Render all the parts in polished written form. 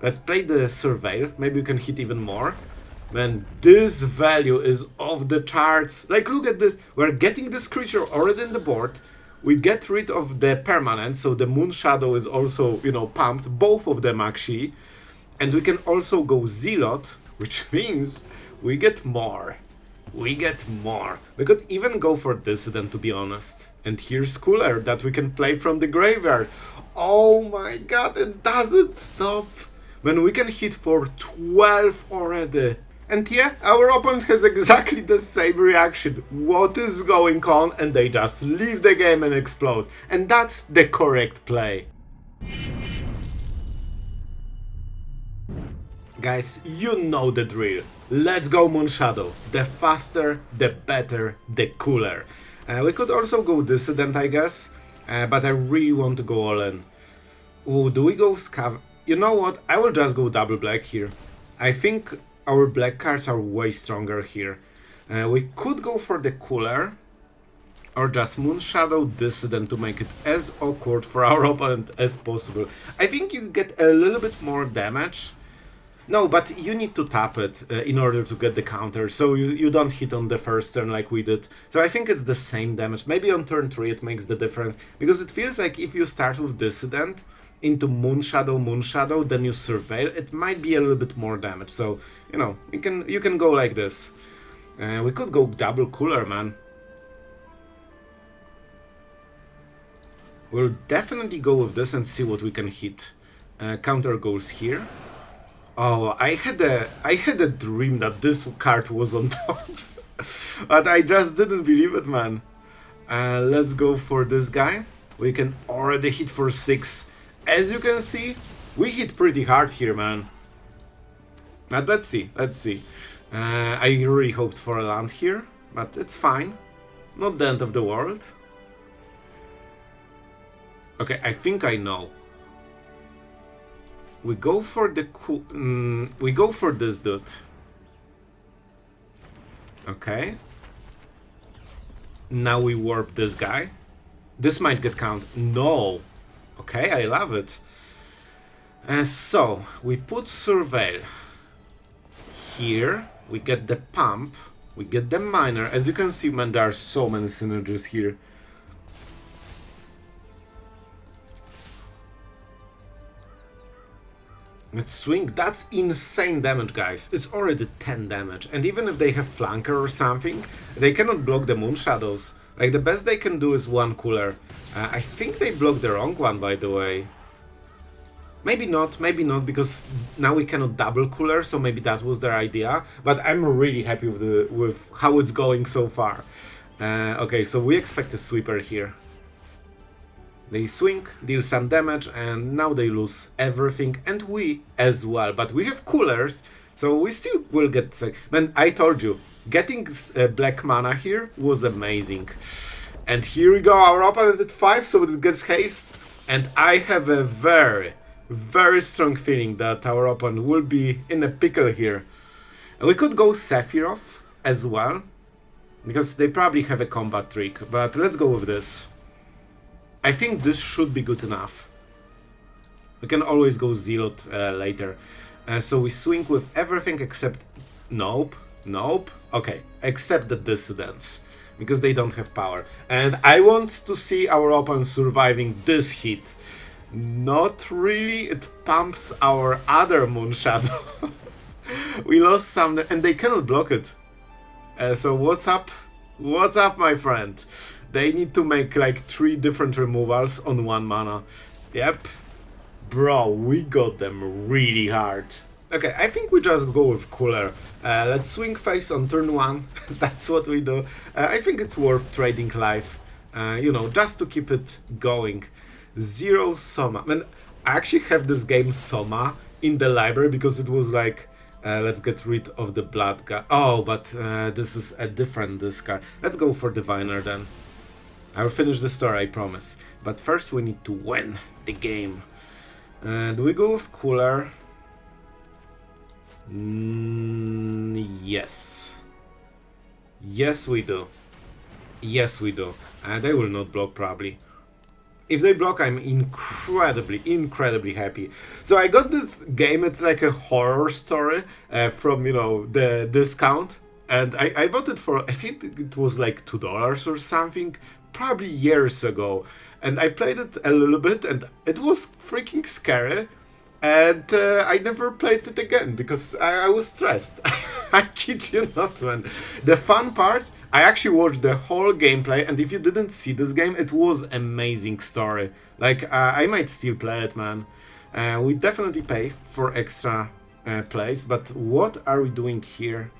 Let's play the Surveil. Maybe we can hit even more. Man, this value is off the charts. Like, look at this. We're getting this creature already in the board. We get rid of the permanent, so the Moonshadow is also, you know, pumped. Both of them, actually. And we can also go Zealot, which means we get more. We get more. We could even go for Dissident, to be honest. And here's Cooler that we can play from the graveyard. Oh my god, it doesn't stop. When we can hit for 12 already. And yeah, our opponent has exactly the same reaction. What is going on? And they just leave the game and explode. And that's the correct play. Guys, you know the drill. Let's go Moonshadow. The faster, the better, the cooler. We could also go Dissident, I guess. But I really want to go all in. Ooh, do we go Scav? You know what? I will just go double black here. I think our black cards are way stronger here. We could go for the cooler. Or just Moonshadow Dissident to make it as awkward for our opponent as possible. I think you get a little bit more damage. No, but you need to tap it in order to get the counter, so you don't hit on the first turn like we did. So I think it's the same damage. Maybe on turn 3 it makes the difference, because it feels like if you start with Dissident into Moonshadow, then you Surveil, it might be a little bit more damage. So, you know, you can go like this. We could go double cooler, man. We'll definitely go with this and see what we can hit. Counter goes here. Oh, I had a dream that this card was on top. But I just didn't believe it, man. Let's go for this guy. We can already hit for 6. As you can see, we hit pretty hard here, man. But let's see. I really hoped for a land here, but it's fine. Not the end of the world. Okay, I think I know. We go for the we go for this dude. Okay. Now we warp this guy. This might get count. No. Okay, I love it. So we put Surveil here. We get the pump. We get the miner. As you can see, man, there are so many synergies here. Let's swing. That's insane damage, guys. It's already 10 damage. And even if they have flanker or something, they cannot block the Moonshadows. Like, the best they can do is one cooler. I think they blocked the wrong one, by the way. Maybe not, because now we cannot double cooler, so maybe that was their idea. But I'm really happy with how it's going so far. Okay, so we expect a sweeper here. They swing, deal some damage, and now they lose everything, and we as well. But we have coolers, so we still will get sick. Man, I told you, getting black mana here was amazing. And here we go, our opponent at 5, so it gets haste. And I have a very, very strong feeling that our opponent will be in a pickle here. And we could go Sephiroth as well, because they probably have a combat trick, but let's go with this. I think this should be good enough. We can always go Zealot later. So we swing with everything except... Nope. Okay, except the Dissidents. Because they don't have power. And I want to see our opponent surviving this hit. Not really. It pumps our other Moonshadow. We lost some... And they cannot block it. So what's up? What's up, my friend? They need to make like 3 different removals on 1 mana. Yep. Bro, we got them really hard. Okay, I think we just go with cooler. Let's swing face on turn 1. That's what we do. I think it's worth trading life. You know, just to keep it going. 0 Soma. Man, I actually have this game Soma in the library because it was like... let's get rid of the Bloodghast. Oh, but this is a different discard. Let's go for Diviner then. I'll finish the story, I promise. But first we need to win the game. Do we go with cooler? Yes. Yes, we do. Yes, we do. They will not block, probably. If they block, I'm incredibly happy. So I got this game, it's like a horror story from, you know, the discount. And I bought it for, I think it was like $2 or something, probably years ago. And I played it a little bit and it was freaking scary. And I never played it again because I was stressed. I kid you not, man. The fun part, I actually watched the whole gameplay, and if you didn't see this game, it was amazing story. Like, I might still play it, man. We definitely pay for extra plays, but what are we doing here?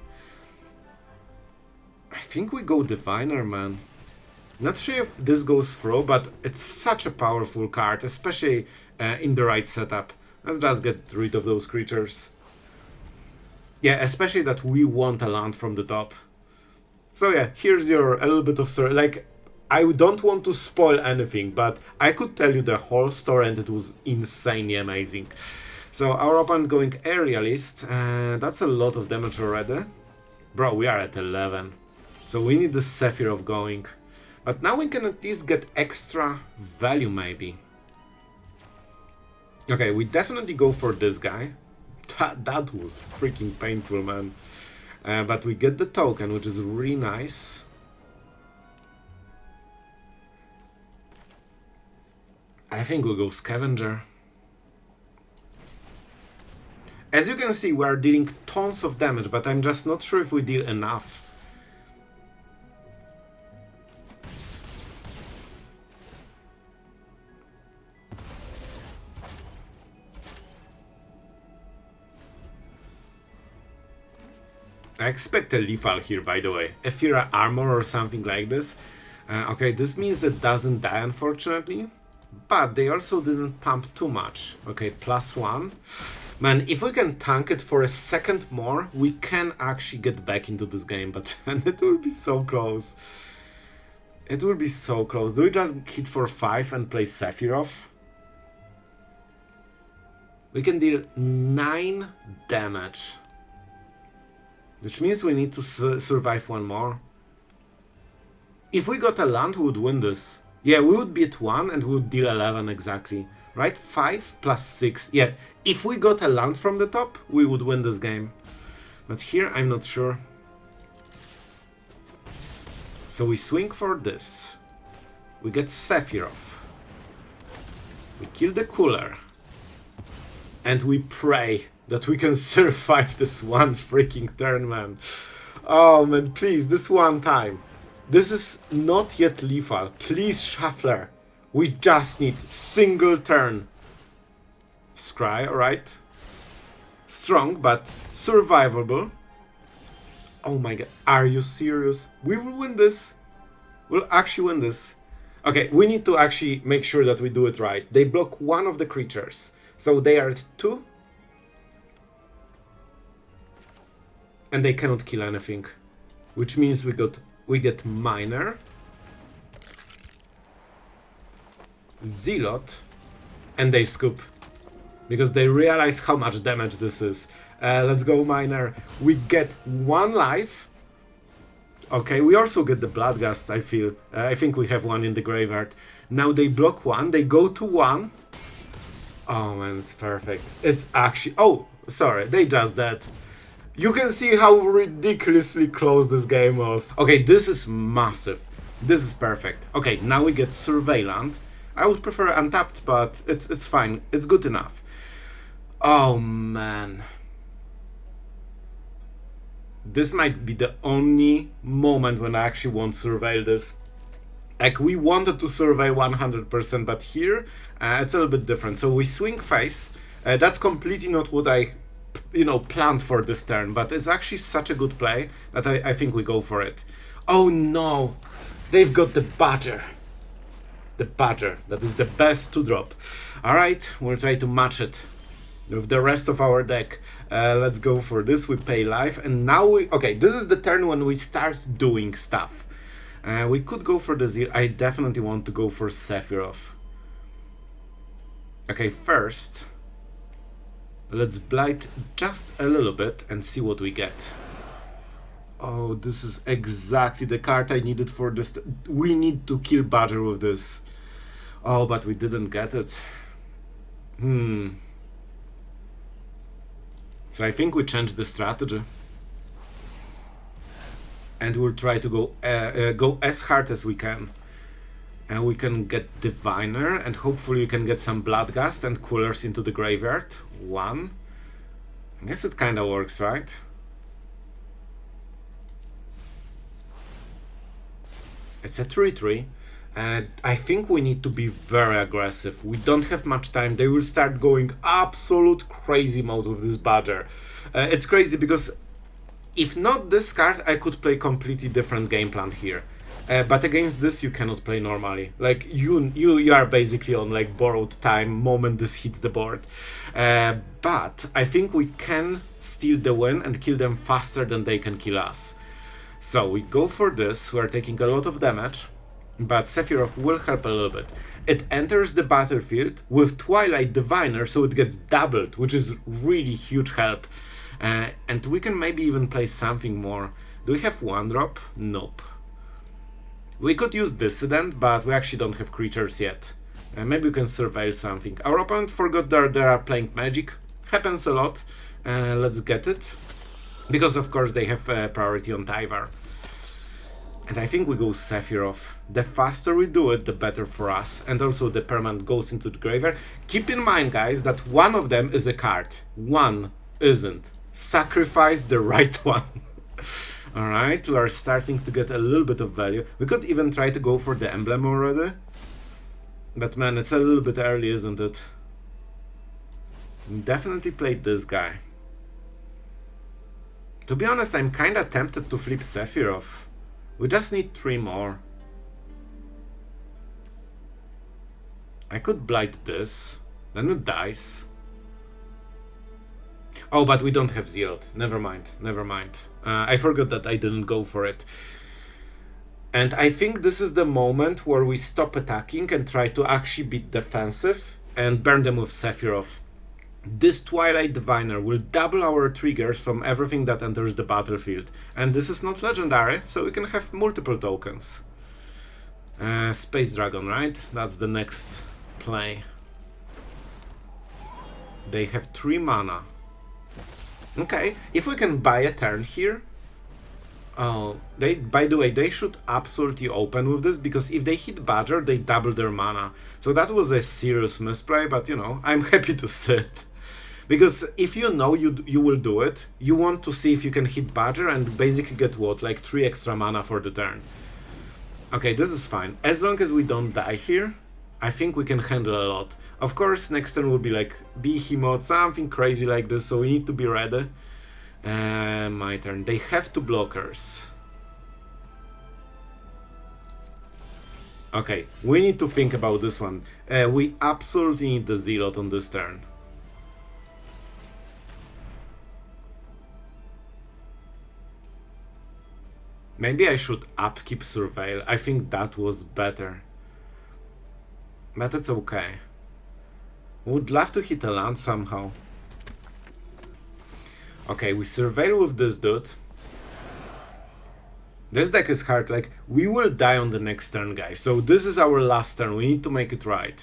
I think we go Diviner, man. Not sure if this goes through, but it's such a powerful card, especially in the right setup. Let's just get rid of those creatures. Yeah, especially that we want a land from the top. So yeah, here's your a little bit of story. Like, I don't want to spoil anything, but I could tell you the whole story and it was insanely amazing. So our opponent going Aerialist, that's a lot of damage already. Bro, we are at 11. So we need the Sephiroth going. But now we can at least get extra value maybe. Okay, we definitely go for this guy. That was freaking painful, man. But we get the token, which is really nice. I think we'll go Scavenger. As you can see, we are dealing tons of damage, but I'm just not sure if we deal enough. I expect a lethal here, by the way. Ephira armor or something like this. Okay, this means that doesn't die, unfortunately. But they also didn't pump too much. Okay, +1. Man, if we can tank it for a second more, we can actually get back into this game. But and it will be so close. It will be so close. Do we just hit for 5 and play Sephiroth? We can deal 9 damage. Which means we need to survive one more. If we got a land, we would win this. Yeah, we would be at 1 and we would deal 11 exactly. Right? 5 plus 6. Yeah, if we got a land from the top, we would win this game. But here, I'm not sure. So we swing for this. We get Sephiroth. We kill the Cooler. And we pray that we can survive this one freaking turn, man. Oh, man, please, this one time. This is not yet lethal. Please, Shuffler. We just need single turn. Scry, alright. Strong, but survivable. Oh my god, are you serious? We will win this. We'll actually win this. Okay, we need to actually make sure that we do it right. They block one of the creatures. So they are at 2. And they cannot kill anything. Which means we get Miner. Zealot. And they scoop. Because they realize how much damage this is. Let's go Miner. We get 1 life. Okay, we also get the Bloodghast, I feel. I think we have 1 in the graveyard. Now they block 1. They go to 1. Oh man, it's perfect. It's actually... Oh, sorry. They just dead. You can see how ridiculously close this game was. Okay, this is massive. This is perfect. Okay, now we get Surveillant. I would prefer Untapped, but it's fine. It's good enough. Oh, man. This might be the only moment when I actually want to surveil this. Like, we wanted to survey 100%, but here, it's a little bit different. So we swing face. That's completely not what I... planned for this turn, but it's actually such a good play that I think we go for it. Oh no! They've got the Badger. The Badger. That is the best 2-drop. Alright, we'll try to match it with the rest of our deck. Let's go for this. We pay life, and now we... Okay, this is the turn when we start doing stuff. We could go for the Zeal. I definitely want to go for Sephiroth. Okay, first... Let's blight just a little bit and see what we get. Oh, this is exactly the card I needed for this. We need to kill Badger with this. Oh, but we didn't get it. So I think we changed the strategy. And we'll try to go as hard as we can. And we can get Diviner, and hopefully we can get some Bloodghast and Coolers into the graveyard. 1. I guess it kinda works, right? It's a 3-3. And I think we need to be very aggressive. We don't have much time. They will start going absolute crazy mode with this Badger. It's crazy because if not this card, I could play completely different game plan here. But against this, you cannot play normally. Like you are basically on like borrowed time moment this hits the board. But I think we can steal the win and kill them faster than they can kill us. So we go for this. We're taking a lot of damage, but Sephiroth will help a little bit. It enters the battlefield with Twilight Diviner, so it gets doubled, which is really huge help. And we can maybe even play something more. Do we have 1-drop? Nope. We could use Dissident, but we actually don't have creatures yet. Maybe we can surveil something. Our opponent forgot that they are playing magic. Happens a lot. Let's get it. Because of course they have priority on Tyvar. And I think we go Sephiroth. The faster we do it, the better for us. And also the permanent goes into the graveyard. Keep in mind, guys, that one of them is a card. One isn't. Sacrifice the right one. Alright, we are starting to get a little bit of value. We could even try to go for the emblem already. But man, it's a little bit early, isn't it? Definitely played this guy. To be honest, I'm kinda tempted to flip Sephiroth. We just need 3 more. I could blight this, then it dies. Oh, but we don't have Zealot. Never mind, never mind. I forgot that I didn't go for it. And I think this is the moment where we stop attacking and try to actually be defensive and burn them with Sephiroth. This Twilight Diviner will double our triggers from everything that enters the battlefield. And this is not legendary, so we can have multiple tokens. Space Dragon, right? That's the next play. They have 3 mana. Okay, if we can buy a turn here... Oh, by the way, they should absolutely open with this, because if they hit Badger, they double their mana. So that was a serious misplay, but you know, I'm happy to see it. Because if you know you will do it, you want to see if you can hit Badger and basically get what, like 3 extra mana for the turn. Okay, this is fine. As long as we don't die here, I think we can handle a lot. Of course, next turn will be like Behemoth, something crazy like this, so we need to be ready. My turn. They have 2 blockers. Okay, we need to think about this one. We absolutely need the Zealot on this turn. Maybe I should upkeep Surveil. I think that was better. But it's okay. Would love to hit a land somehow. Okay, we Surveil with this dude. This deck is hard, like, we will die on the next turn, guys. So this is our last turn, we need to make it right.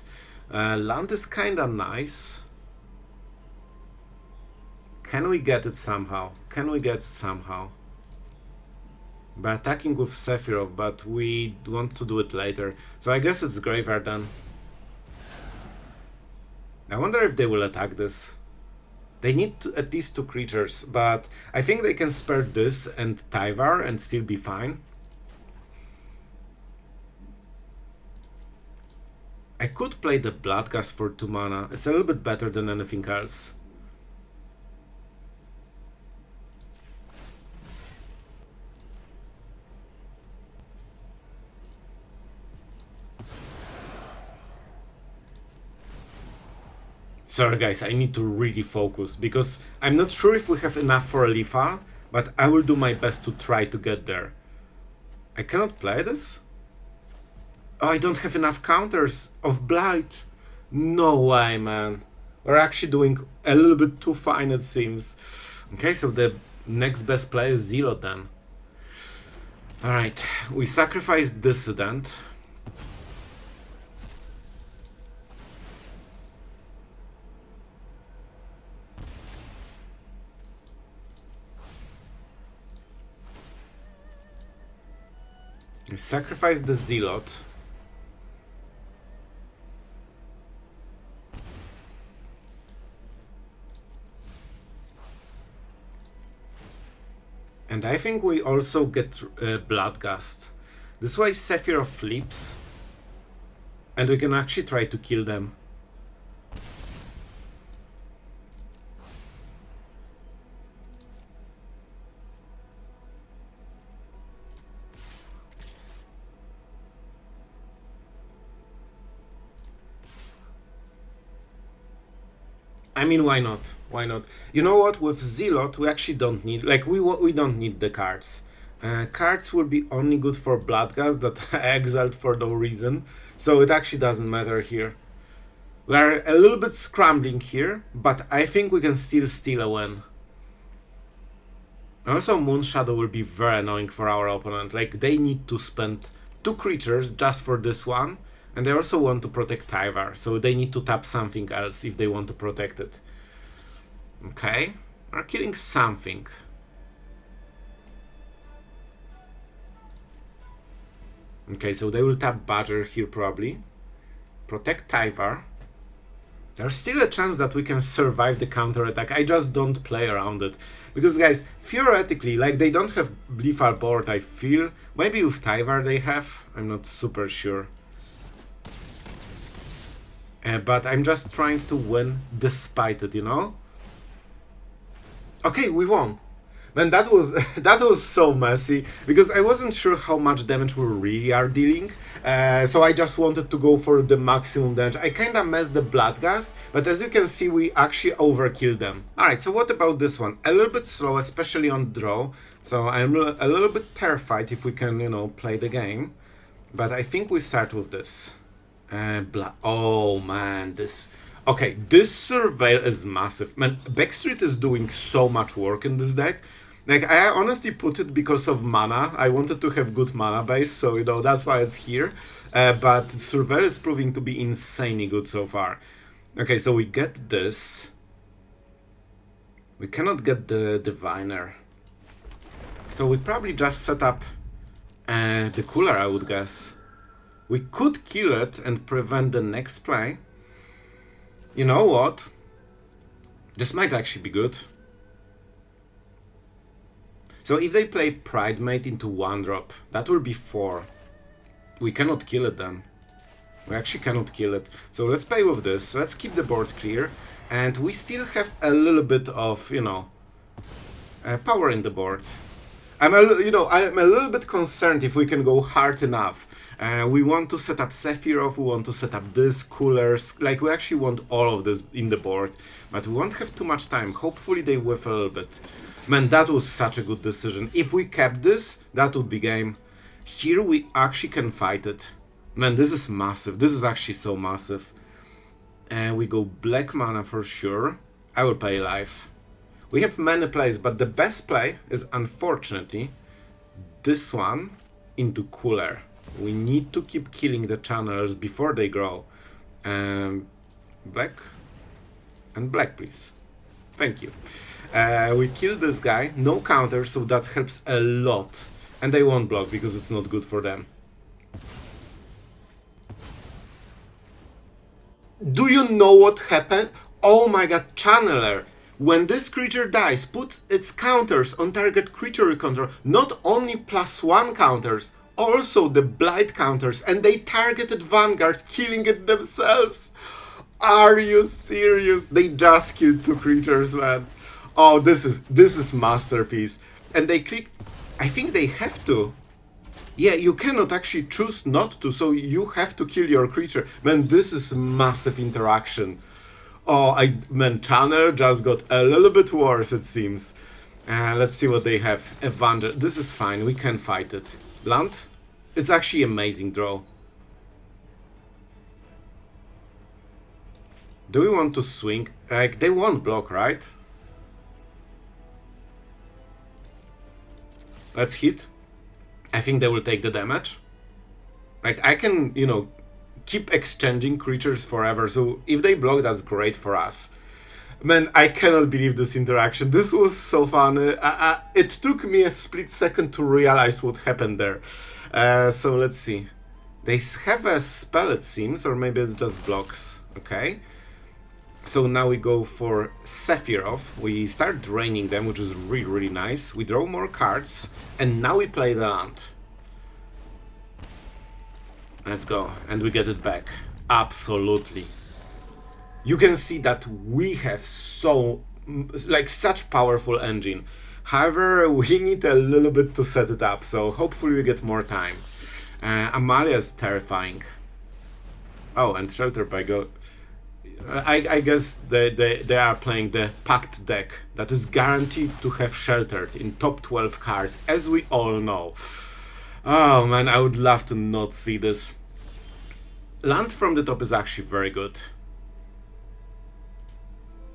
Land is kinda nice. Can we get it somehow? Can we get it somehow? By attacking with Sephiroth, but we want to do it later. So I guess it's Graveyard then. I wonder if they will attack this. They need at least 2 creatures, but I think they can spare this and Tyvar and still be fine. I could play the Bloodghast for 2 mana. It's a little bit better than anything else. Sorry guys, I need to really focus, because I'm not sure if we have enough for a lethal, but I will do my best to try to get there. I cannot play this? Oh, I don't have enough counters of Blight. No way, man. We're actually doing a little bit too fine, it seems. Okay, so the next best play is Zealot then. Alright, we sacrifice Dissident. Sacrifice the Zealot. And I think we also get Bloodghast. This way Sephiroth flips. And we can actually try to kill them. I mean, why not? Why not? You know what? With Zealot, we actually don't need... Like, we don't need the cards. Cards will be only good for Bloodghast that I exiled for no reason. So it actually doesn't matter here. We are a little bit scrambling here, but I think we can still steal a win. Also, Moonshadow will be very annoying for our opponent. Like, they need to spend 2 creatures just for this one. And they also want to protect Tyvar, so they need to tap something else if they want to protect it. Okay, we're killing something. Okay, so they will tap Badger here probably. Protect Tyvar. There's still a chance that we can survive the counter attack. I just don't play around it. Because guys, theoretically, like they don't have lethal board, I feel. Maybe with Tyvar they have, I'm not super sure. But I'm just trying to win despite it, you know? Okay, we won. Man, that was so messy, because I wasn't sure how much damage we really are dealing. So I just wanted to go for the maximum damage. I kinda messed the Bloodghast, but as you can see, we actually overkilled them. Alright, so what about this one? A little bit slow, especially on draw. So I'm a little bit terrified if we can, you know, play the game. But I think we start with this. Oh man, this... Okay, this Surveil is massive. Man, Backstreet is doing so much work in this deck. Like, I honestly put it because of mana. I wanted to have good mana base, so, you know, that's why it's here. But Surveil is proving to be insanely good so far. Okay, so we get this. We cannot get the Diviner. So we probably just set up the Cooler, I would guess. We could kill it and prevent the next play. You know what? This might actually be good. So if they play Pridemate into 1-drop, that will be 4. We cannot kill it then. We actually cannot kill it. So let's play with this. Let's keep the board clear. And we still have a little bit of, you know, power in the board. I'm a little bit concerned if we can go hard enough. We want to set up Sephiroth, we want to set up this, coolers, like we actually want all of this in the board, but we won't have too much time. Hopefully they whiff a little bit. Man, that was such a good decision. If we kept this, that would be game. Here we actually can fight it. Man, this is massive. This is actually so massive. And we go black mana for sure. I will play life. We have many plays, but the best play is unfortunately this one into cooler. We need to keep killing the channelers before they grow. Black and black, please. Thank you. We kill this guy, no counter, so that helps a lot. And they won't block because it's not good for them. Do you know what happened? Oh my god, channeler! When this creature dies, put its counters on target creature control. Not only +1 counters, also the blight counters, and they targeted Vanguard, killing it themselves. Are you serious? They just killed 2 creatures, man. Oh, this is masterpiece. And they click. I think they have to. Yeah, you cannot actually choose not to, so you have to kill your creature. Man, this is massive interaction. Oh, man, Channel just got a little bit worse, it seems. Let's see what they have. Evander, this is fine, we can fight it. Blunt? It's actually amazing draw. Do we want to swing? Like, they won't block, right? Let's hit. I think they will take the damage. Like, I can, you know, keep exchanging creatures forever, so if they block, that's great for us. Man, I cannot believe this interaction. This was so fun. It took me a split second to realize what happened there. So let's see. They have a spell, it seems, or maybe it's just blocks. Okay. So now we go for Sephiroth. We start draining them, which is really, really nice. We draw more cards, and now we play the land. Let's go, and we get it back. Absolutely. You can see that we have such powerful engine. However, we need a little bit to set it up, so hopefully we get more time. Amalia is terrifying. Oh, and Shelter by Go. I guess they are playing the Pact deck that is guaranteed to have Sheltered in top 12 cards, as we all know. Oh man, I would love to not see this. Land from the top is actually very good.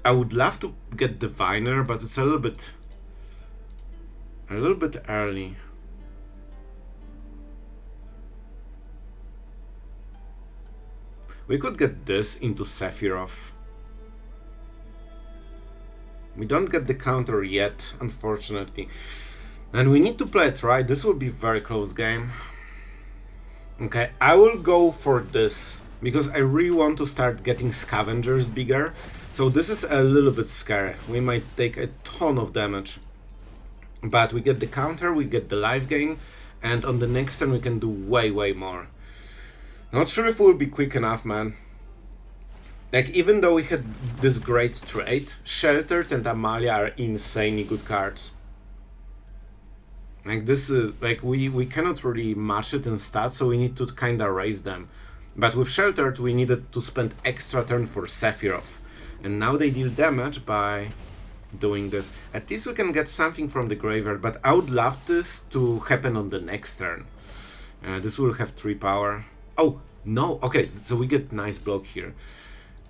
I would love to get Diviner, but it's a little bit early. We could get this into Sephiroth. We don't get the counter yet, unfortunately. And we need to play it right. This will be a very close game. Okay, I will go for this, because I really want to start getting Scavengers bigger. So this is a little bit scary. We might take a ton of damage. But we get the counter, we get the life gain, and on the next turn we can do way, way more. Not sure if we'll be quick enough, man. Like, even though we had this great trade, Sheltered and Amalia are insanely good cards. Like, this is, like, we cannot really match it in stats, so we need to kinda raise them. But with Sheltered, we needed to spend extra turn for Sephiroth. And now they deal damage by doing this. At least we can get something from the graveyard, but I would love this to happen on the next turn. This will have 3 power. Oh, no, okay, so we get nice block here.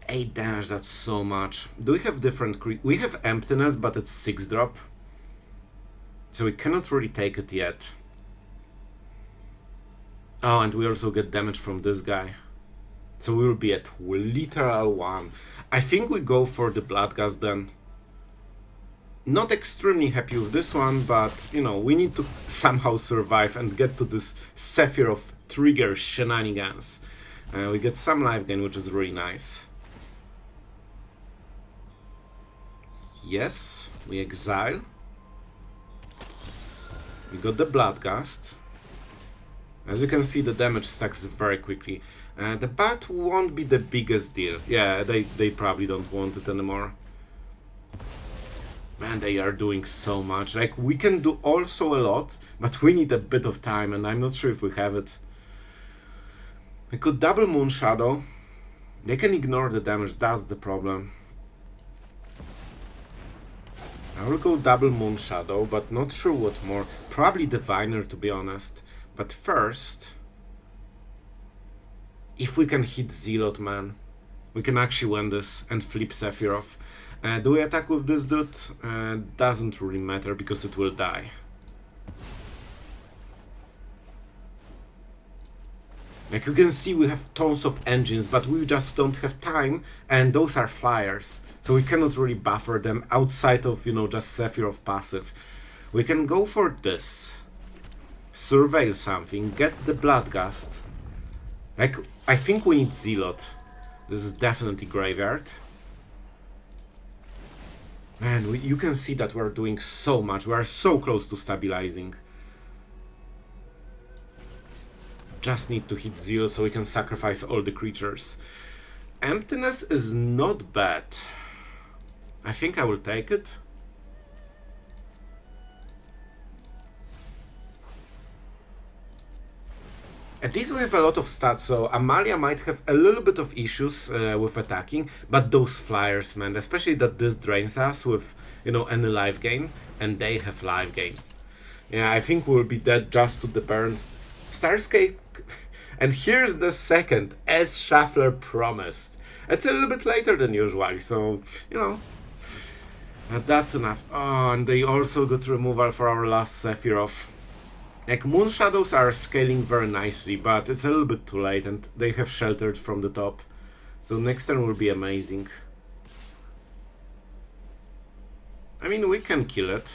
8 damage, that's so much. Do we have different we have Emptiness, but it's 6 drop. So we cannot really take it yet. Oh, and we also get damage from this guy. So we will be at literal 1. I think we go for the Bloodghast then. Not extremely happy with this one, but, you know, we need to somehow survive and get to this Sephiroth trigger shenanigans. We get some life gain, which is really nice. Yes, we exile. We got the Bloodghast. As you can see, the damage stacks very quickly. The bat won't be the biggest deal. Yeah, they probably don't want it anymore. Man, they are doing so much. Like, we can do also a lot, but we need a bit of time, and I'm not sure if we have it. We could double Moonshadow. They can ignore the damage, that's the problem. I will go double Moonshadow, but not sure what more. Probably Diviner, to be honest. But first, if we can hit Zealot, man, we can actually win this and flip Sephiroth. Do we attack with this dude? Doesn't really matter because it will die. Like you can see, we have tons of engines, but we just don't have time, and those are flyers. So we cannot really buffer them outside of, you know, just Sephiroth passive. We can go for this. Surveil something, get the Bloodghast. Like, I think we need Zealot. This is definitely graveyard. Man, you can see that we're doing so much. We are so close to stabilizing. Just need to hit Zealot so we can sacrifice all the creatures. Emptiness is not bad. I think I will take it. At least we have a lot of stats, so Amalia might have a little bit of issues with attacking, but those flyers, man, especially that this drains us with, you know, any life gain, and they have life gain. Yeah, I think we'll be dead just to the burn. Starscape, and here's the second, as Shuffler promised. It's a little bit later than usual, so, you know, that's enough. Oh, and they also got removal for our last Sephiroth. Like, Moonshadows are scaling very nicely, but it's a little bit too late, and they have sheltered from the top. So next turn will be amazing. I mean, we can kill it.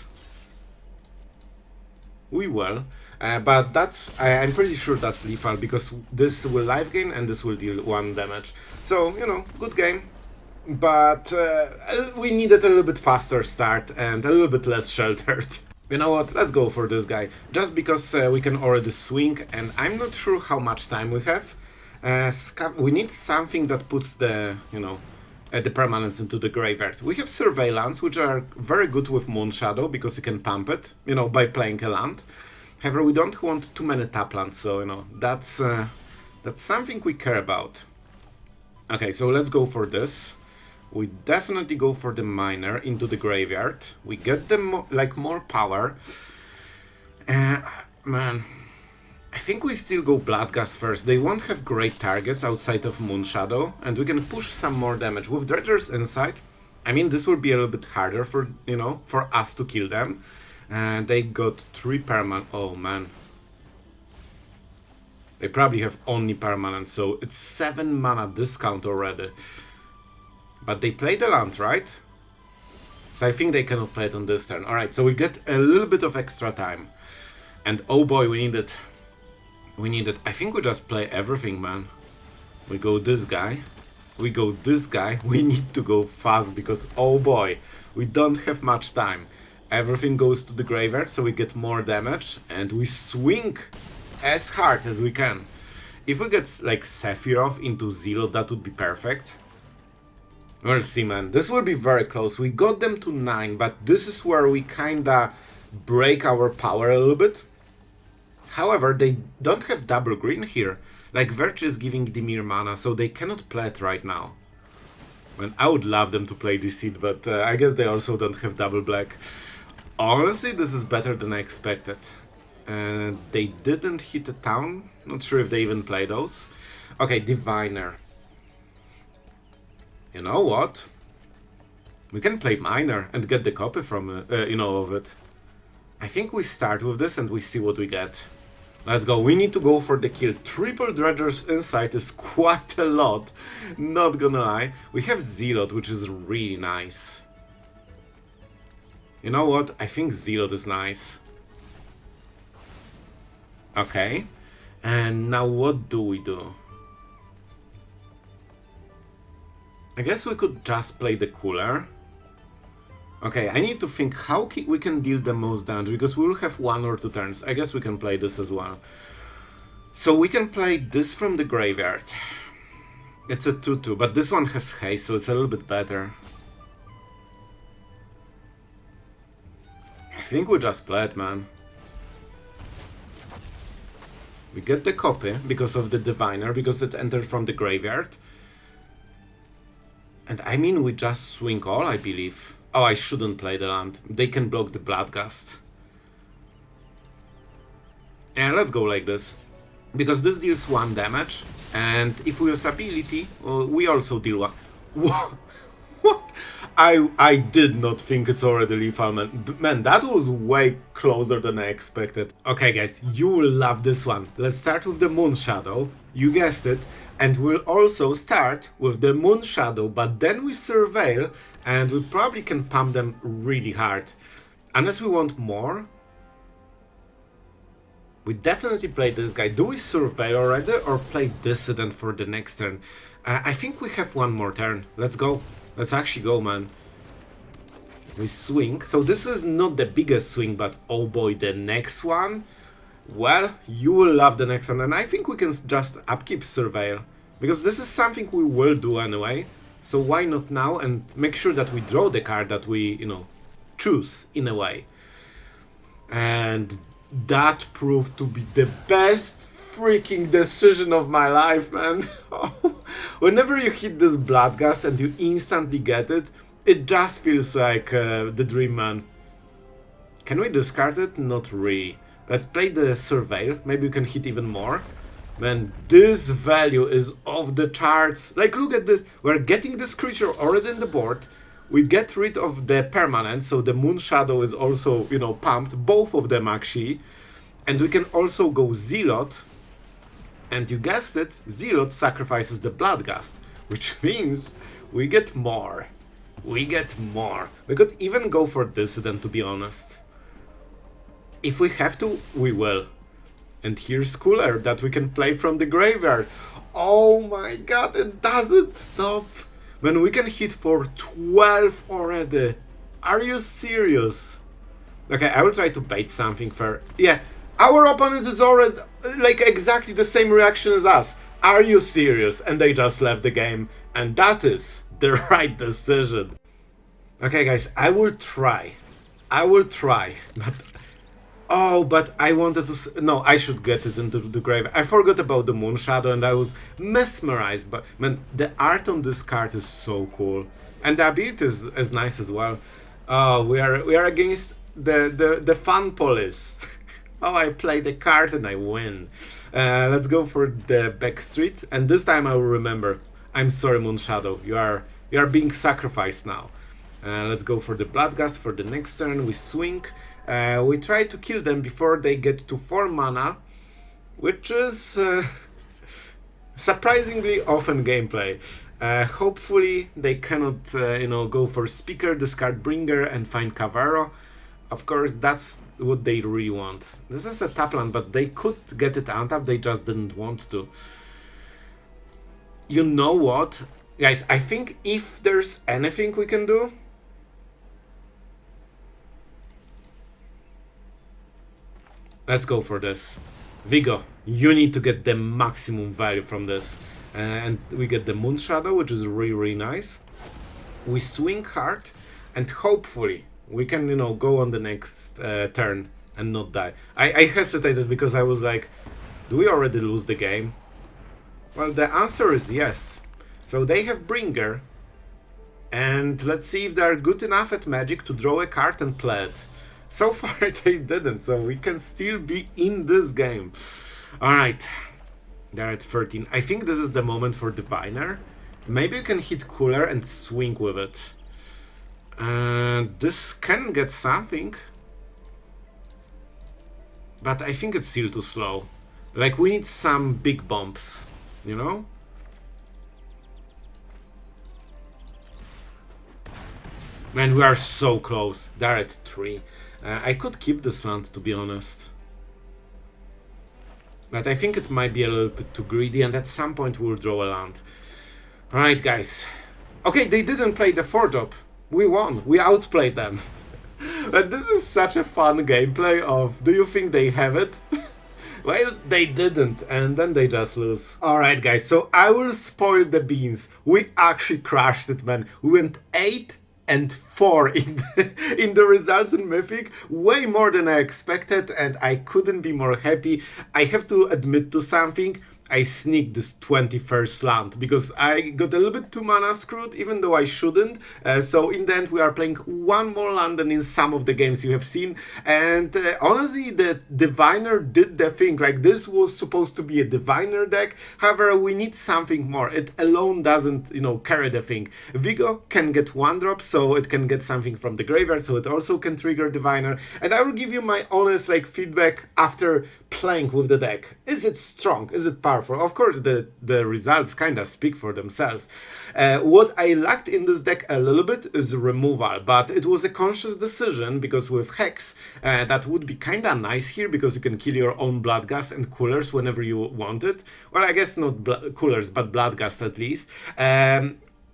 We will. But I'm pretty sure that's lethal, because this will life gain and this will deal 1 damage. So, you know, good game. But we needed a little bit faster start and a little bit less sheltered. You know what, let's go for this guy. Just because we can already swing, and I'm not sure how much time we have. We need something that puts the, you know, the permanents into the graveyard. We have Surveillance, which are very good with Moonshadow, because you can pump it, you know, by playing a land. However, we don't want too many tap lands, so, you know, that's something we care about. Okay, so let's go for this. We definitely go for the miner into the graveyard. We get them like more power. Man, I think we still go Bloodghast first. They won't have great targets outside of Moonshadow, and we can push some more damage. With Dredgers inside, I mean, this will be a little bit harder for, you know, for us to kill them. And they got 3 permanent. Oh man. They probably have only permanent, so it's 7 mana discount already. But they play the land, right? So I think they cannot play it on this turn. Alright, so we get a little bit of extra time. And oh boy, we need it. We need it. I think we just play everything, man. We go this guy. We go this guy. We need to go fast because, oh boy, we don't have much time. Everything goes to the graveyard, so we get more damage. And we swing as hard as we can. If we get, like, Sephiroth into Zealot, that would be perfect. We'll see, man. This will be very close. We got them to 9, but this is where we kinda break our power a little bit. However, they don't have double green here. Like, Verge is giving Dimir mana, so they cannot play it right now. And I would love them to play Deceit, but I guess they also don't have double black. Honestly, this is better than I expected. They didn't hit a town. Not sure if they even play those. Okay, Diviner. You know what? We can play Miner and get the copy from, you know, of it. I think we start with this and we see what we get. Let's go. We need to go for the kill. Triple Dredgers inside is quite a lot. Not gonna lie. We have Zealot, which is really nice. You know what? I think Zealot is nice. Okay. And now what do we do? I guess we could just play the Cooler. Okay, I need to think how we can deal the most damage, because we will have 1 or 2 turns. I guess we can play this as well. So we can play this from the graveyard. It's a 2-2, but this one has haste, so it's a little bit better. I think we just play it, man. We get the copy because of the Diviner, because it entered from the graveyard. And I mean, we just swing all, I believe. Oh, I shouldn't play the land. They can block the Bloodghast. Yeah, let's go like this. Because this deals 1 damage. And if we use ability, we also deal 1. What? I did not think it's already lethal, man. Man, that was way closer than I expected. Okay, guys, you will love this one. Let's start with the Moonshadow. You guessed it. And we'll also start with the Moonshadow, but then we Surveil, and we probably can pump them really hard. Unless we want more. We definitely play this guy. Do we Surveil already, or play Dissident for the next turn? I think we have 1 more turn. Let's go. Let's actually go, man. We swing. So this is not the biggest swing, but oh boy, the next one. Well, you will love the next one, and I think we can just upkeep Surveil. Because this is something we will do anyway. So why not now, and make sure that we draw the card that we, you know, choose, in a way. And that proved to be the best freaking decision of my life, man. Whenever you hit this Bloodghast and you instantly get it, it just feels like the dream, man. Can we discard it? Not really. Let's play the Surveil. Maybe we can hit even more. Man, this value is off the charts. Like, look at this. We're getting this creature already in the board. We get rid of the permanent, so the Moonshadow is also, you know, pumped. Both of them, actually. And we can also go Zealot. And you guessed it, Zealot sacrifices the Bloodghast. Which means we get more. We get more. We could even go for Dissident, to be honest. if we have to, we will. And here's Cooler that we can play from the graveyard. Oh my god, it doesn't stop. When we can hit for 12 already. Are you serious? Okay, I will try to bait something fair. Yeah, our opponent is already like exactly the same reaction as us. Are you serious? And they just left the game. And that is the right decision. Okay guys, I will try. But oh, but I wanted to... No, I should get it into the grave. I forgot about the Moonshadow and I was mesmerized. But man, the art on this card is so cool. And the ability is nice as well. Oh, we are against the fun police. Oh, I play the card and I win. Let's go for the Backstreet. And this time I will remember. I'm sorry, Moonshadow. You are being sacrificed now. Let's go for the Bloodghast for the next turn. We swing. We try to kill them before they get to 4 mana, which is surprisingly often gameplay. Hopefully they cannot, go for Speaker, discard Bringer, and find Cavero. Of course, that's what they really want. This is a tap land, but they could get it untapped, they just didn't want to. You know what? Guys, I think if there's anything we can do... Let's go for this. Viggo, you need to get the maximum value from this. And we get the Moonshadow, which is really nice. We swing hard, and hopefully we can, go on the next turn and not die. I hesitated because I was like, do we already lose the game? Well, the answer is yes. So they have Bringer, and let's see if they're good enough at Magic to draw a card and play it. So far they didn't, so we can still be in this game. Alright, they're at 13. I think this is the moment for Diviner. Maybe you can hit Cooler and swing with it. This can get something. But I think it's still too slow. Like, we need some big bumps, you know? Man, we are so close. They're at 3. I could keep this land, to be honest. But I think it might be a little bit too greedy, and at some point we'll draw a land. Alright, guys. Okay, they didn't play the 4-drop. We won. We outplayed them. But this is such a fun gameplay of, do you think they have it? Well, they didn't, and then they just lose. Alright, guys, so I will spoil the beans. We actually crashed it, man. We went 8 and 4 in the results in Mythic, way more than I expected, and I couldn't be more happy. I have to admit to something. I sneaked this 21st land because I got a little bit too mana screwed, even though I shouldn't. So in the end we are playing one more land than in some of the games you have seen, and honestly the Diviner did the thing. Like, this was supposed to be a Diviner deck, however we need something more. It alone doesn't, carry the thing. Viggo can get 1-drop, so it can get something from the graveyard, so it also can trigger Diviner, and I will give you my honest feedback after playing with the deck. Is it strong? Is it powerful? Of course, the results kind of speak for themselves. What I lacked in this deck a little bit is removal, but it was a conscious decision because with Hex, that would be kind of nice here because you can kill your own Bloodghast and Coolers whenever you want it. Well, I guess not Coolers, but Bloodghast at least.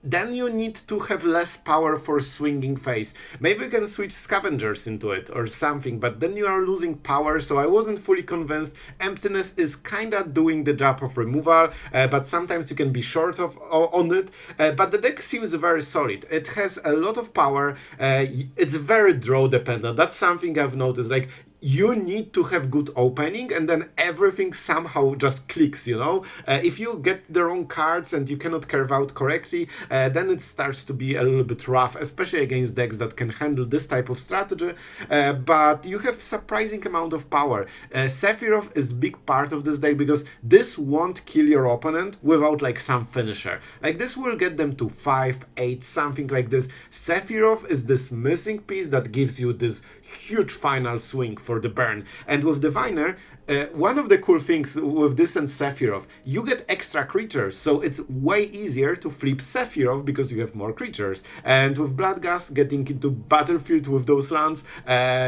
Then you need to have less power for swinging phase. Maybe you can switch Scavengers into it or something, but then you are losing power, so I wasn't fully convinced. Emptiness is kinda doing the job of removal, but sometimes you can be short on it. But the deck seems very solid. It has a lot of power. It's very draw dependent. That's something I've noticed. Like, you need to have good opening and then everything somehow just clicks, If you get the wrong cards and you cannot curve out correctly, then it starts to be a little bit rough, especially against decks that can handle this type of strategy, but you have surprising amount of power. Sephiroth is big part of this deck because this won't kill your opponent without some finisher. This will get them to 5, 8, something like this. Sephiroth is this missing piece that gives you this huge final swing for the burn. And with Diviner, one of the cool things with this and Sephiroth, you get extra creatures, so it's way easier to flip Sephiroth because you have more creatures. And with Bloodghast getting into battlefield with those lands,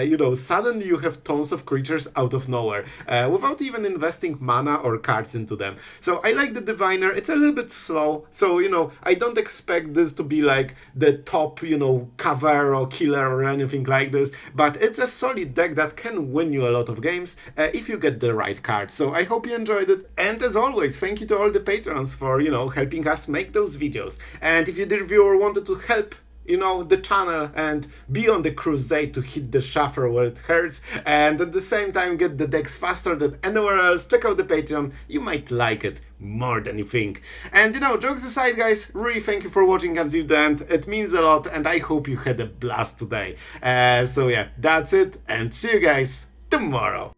you know, suddenly you have tons of creatures out of nowhere, without even investing mana or cards into them. So I like the Diviner. It's a little bit slow, so, you know, I don't expect this to be like the top, you know, cover or killer or anything like this, but it's a solid deck that can win you a lot of games if you get the right cards. So I hope you enjoyed it, and as always, thank you to all the patrons for, you know, helping us make those videos. And if you, the reviewer, wanted to help, you know, the channel and be on the crusade to hit the shuffle where it hurts, and at the same time get the decks faster than anywhere else, check out the Patreon. You might like it more than you think. And, you know, jokes aside, guys, really thank you for watching until the end. It means a lot, and I hope you had a blast today. So yeah, that's it, and see you guys tomorrow.